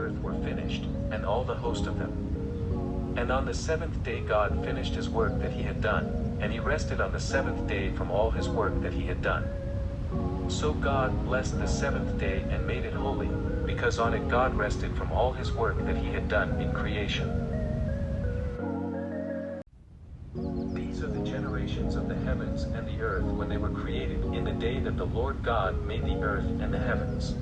earth were finished, and all the host of them. And on the seventh day God finished his work that he had done, and he rested on the seventh day from all his work that he had done. So God blessed the seventh day and made it holy, because on it God rested from all his work that he had done in creation. These are the generations of the heavens and the earth when they were created in the day that the Lord God made the earth and the heavens.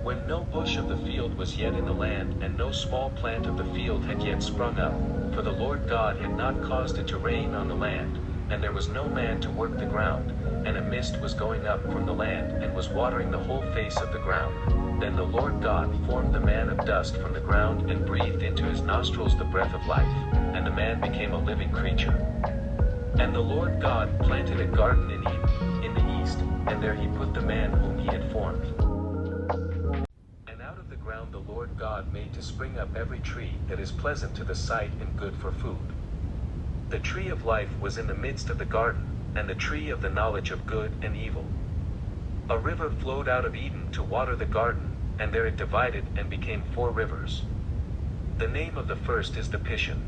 When no bush of the field was yet in the land, and no small plant of the field had yet sprung up, for the Lord God had not caused it to rain on the land, and there was no man to work the ground, and a mist was going up from the land, and was watering the whole face of the ground. Then the Lord God formed the man of dust from the ground, and breathed into his nostrils the breath of life, and the man became a living creature. And the Lord God planted a garden in Eden, in the east, and there he put the man whom he had formed. Out of the ground the Lord God made to spring up every tree that is pleasant to the sight and good for food. The tree of life was in the midst of the garden, and the tree of the knowledge of good and evil. A river flowed out of Eden to water the garden, and there it divided and became 4 rivers. The name of the first is the Pishon.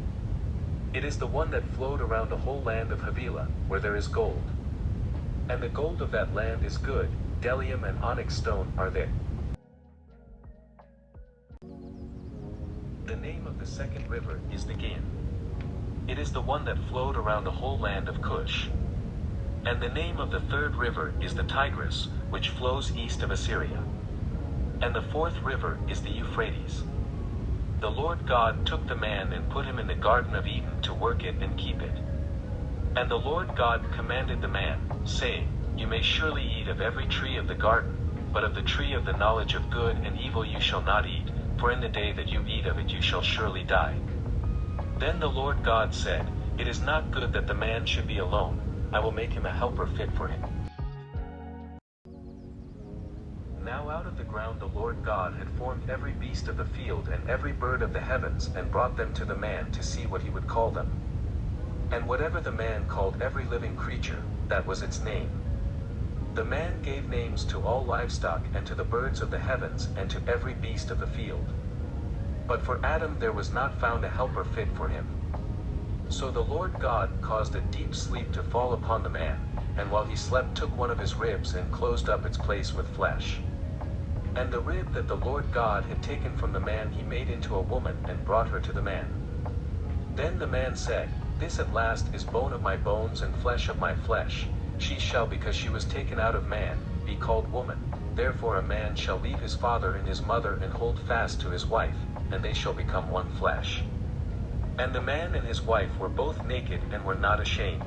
It is the one that flowed around the whole land of Havilah, where there is gold. And the gold of that land is good, bdellium and onyx stone are there. The name of the second river is the Gihon. It is the one that flowed around the whole land of Cush. And the name of the third river is the Tigris, which flows east of Assyria. And the fourth river is the Euphrates. The Lord God took the man and put him in the Garden of Eden to work it and keep it. And the Lord God commanded the man, saying, You may surely eat of every tree of the garden, but of the tree of the knowledge of good and evil you shall not eat, for in the day that you eat of it you shall surely die. Then the Lord God said, It is not good that the man should be alone, I will make him a helper fit for him. Now out of the ground the Lord God had formed every beast of the field and every bird of the heavens, and brought them to the man to see what he would call them. And whatever the man called every living creature, that was its name. The man gave names to all livestock and to the birds of the heavens and to every beast of the field. But for Adam there was not found a helper fit for him. So the Lord God caused a deep sleep to fall upon the man, and while he slept took one of his ribs and closed up its place with flesh. And the rib that the Lord God had taken from the man he made into a woman and brought her to the man. Then the man said, This at last is bone of my bones and flesh of my flesh. She shall, because she was taken out of man, be called woman. Therefore a man shall leave his father and his mother and hold fast to his wife, and they shall become one flesh. And the man and his wife were both naked and were not ashamed.